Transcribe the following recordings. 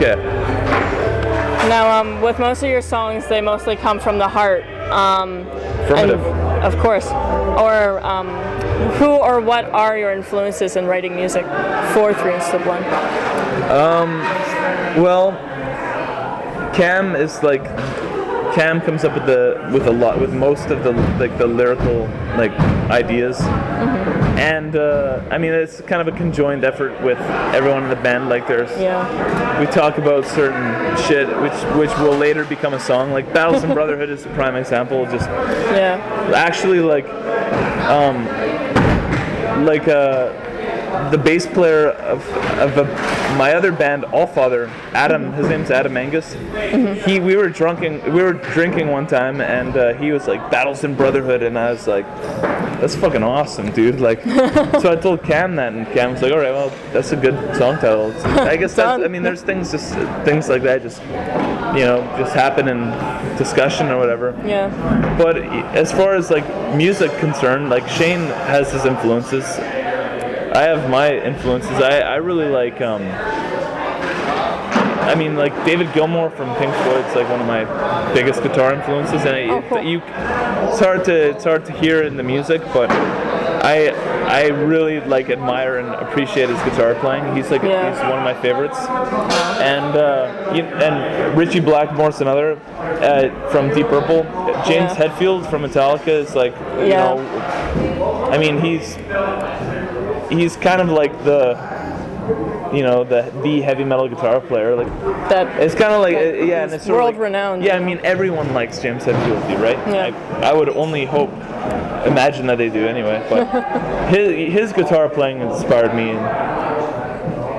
Okay. Now, with most of your songs, they mostly come from the heart. Affirmative. And, of course. Or who or what are your influences in writing music for 3-inch the Blend? Well, Cam comes up with most of the lyrical ideas, and I mean it's kind of a conjoined effort with everyone in the band. We talk about certain shit which will later become a song. Like Battles and Brotherhood is the prime example. Actually the bass player of my other band, Allfather, Adam. His name's Adam Angus. We were drinking one time, and he was like Battles and Brotherhood, and I was like, that's fucking awesome, dude. Like, so I told Cam that, and Cam was like, all right, well, that's a good song title. I guess that's. I mean, there's things like that just happen in discussion or whatever. Yeah. But as far as like music concerned, like Shane has his influences. I have my influences. I really like David Gilmour from Pink Floyd's like one of my biggest guitar influences, and it's hard to hear in the music, but I really admire and appreciate his guitar playing. He's one of my favorites, and Richie Blackmore's another from Deep Purple. James Hetfield from Metallica is I mean he's kind of like the heavy metal guitar player, like that. It's kind of like and it's world renowned. Yeah, I mean everyone likes James Hetfield, right? Yeah. I would only imagine that they do anyway. But his guitar playing inspired me, and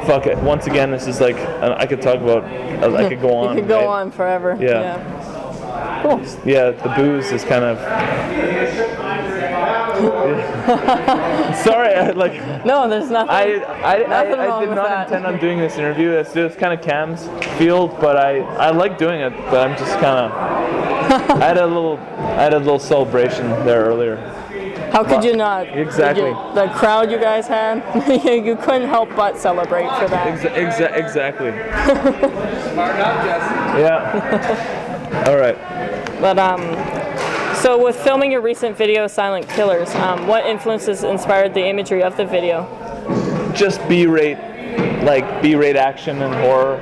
fuck it. Once again, this is like I could talk about. I could go on. You could go on forever. Yeah. Cool. Yeah, the booze is kind of. Sorry, No, there's nothing. I did not intend on doing this interview. It's kind of Cam's field, but I like doing it. But I'm just kind of. I had a little celebration there earlier. How could you not? Exactly. The crowd you guys had, you couldn't help but celebrate for that. Exactly. Yeah. All right. But so with filming your recent video, Silent Killers, what influences inspired the imagery of the video? Just B-rate action and horror.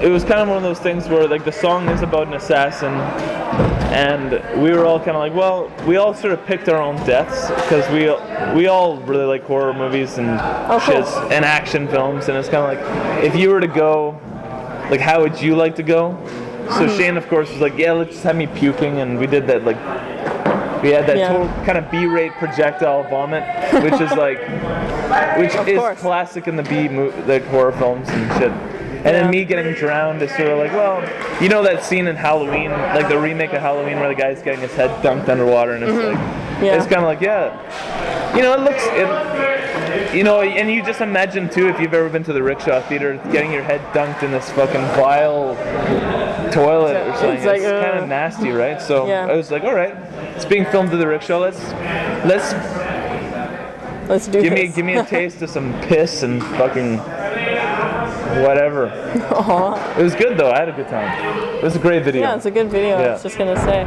It was kind of one of those things where the song is about an assassin, and we were all kind of like, well, we all sort of picked our own deaths because we all really like horror movies and and action films, and it's kind of like, if you were to go, how would you like to go? So Shane, of course, was like, yeah, let's just have me puking, and we did that, we had that total kind of B-rate projectile vomit, which is classic in the horror films and shit. And then me getting drowned is sort of like, well, you know that scene in Halloween, the remake of Halloween where the guy's getting his head dunked underwater, and it's it's kind of like, and you just imagine too, if you've ever been to the Rickshaw Theater, getting your head dunked in this fucking vile toilet or something. It's kind of nasty, right? So I was like, all right, it's being filmed at the Rickshaw. Let's do give me a taste of some piss and fucking whatever. Aww. It was good though. I had a good time. It was a great video. Yeah, it's a good video. I was just gonna say.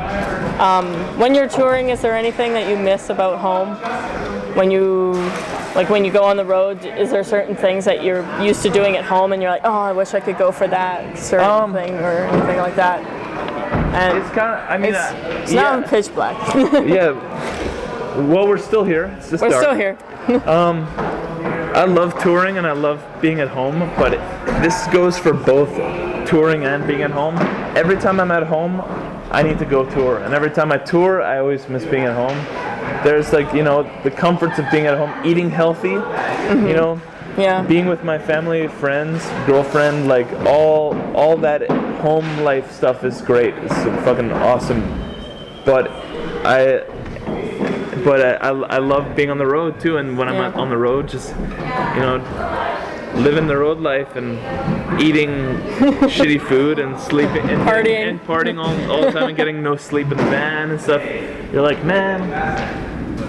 When you're touring, is there anything that you miss about home? When you go on the road, is there certain things that you're used to doing at home and you're like, oh, I wish I could go for that certain thing or anything like that? And it's kind of, it's now pitch black. Yeah. Well, we're still here. It's just dark. We're still here. I love touring and I love being at home, but this goes for both touring and being at home. Every time I'm at home, I need to go tour, and every time I tour, I always miss being at home. There's the comforts of being at home, eating healthy, being with my family, friends, girlfriend, all that home life stuff is great. It's fucking awesome. But I love being on the road too, and when I'm on the road, just living the road life and eating shitty food and sleeping and partying all the time and getting no sleep in the van and stuff. You're like, man,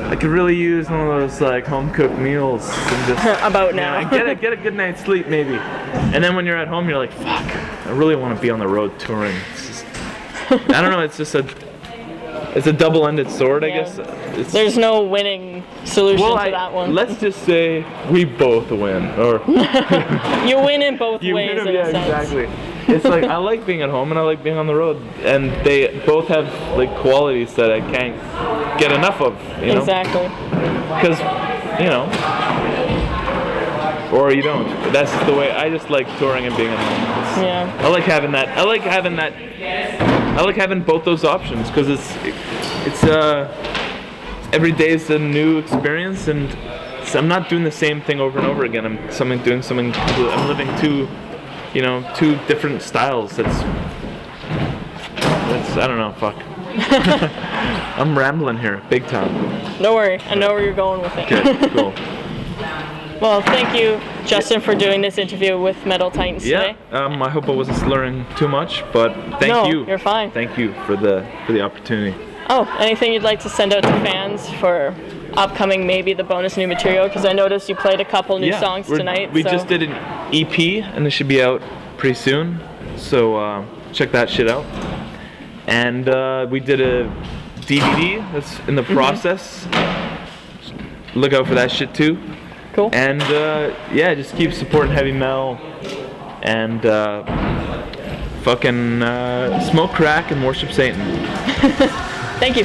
I could really use one of those like home cooked meals and just About now. get a good night's sleep maybe. And then when you're at home, you're like, fuck, I really want to be on the road touring. It's just, I don't know. It's just it's a double-ended sword, I guess. There's no winning solution to that one. Let's just say we both win, or you win in both you ways. win, in yeah, a sense. exactly. It's like I like being at home and I like being on the road, and they both have like qualities that I can't get enough of. You know? Exactly. Because or you don't. That's the way. I just like touring and being at home. Yeah. I like having that. I like having both those options because it's every day is a new experience, and I'm not doing the same thing over and over again. I'm doing something. I'm living two different styles. That's I don't know. Fuck. I'm rambling here, big time. Don't worry, I know where you're going with it. Okay, cool. Well, thank you, Justin, for doing this interview with Metal Titans today. I hope I wasn't slurring too much, but thank you. No, you're fine. Thank you for the opportunity. Oh, anything you'd like to send out to fans for upcoming, maybe the bonus new material? Because I noticed you played a couple new songs tonight. We just did an EP, and it should be out pretty soon. So check that shit out. And we did a DVD that's in the process. Look out for that shit too. Cool. And just keep supporting heavy metal and fucking smoke crack and worship Satan. Thank you.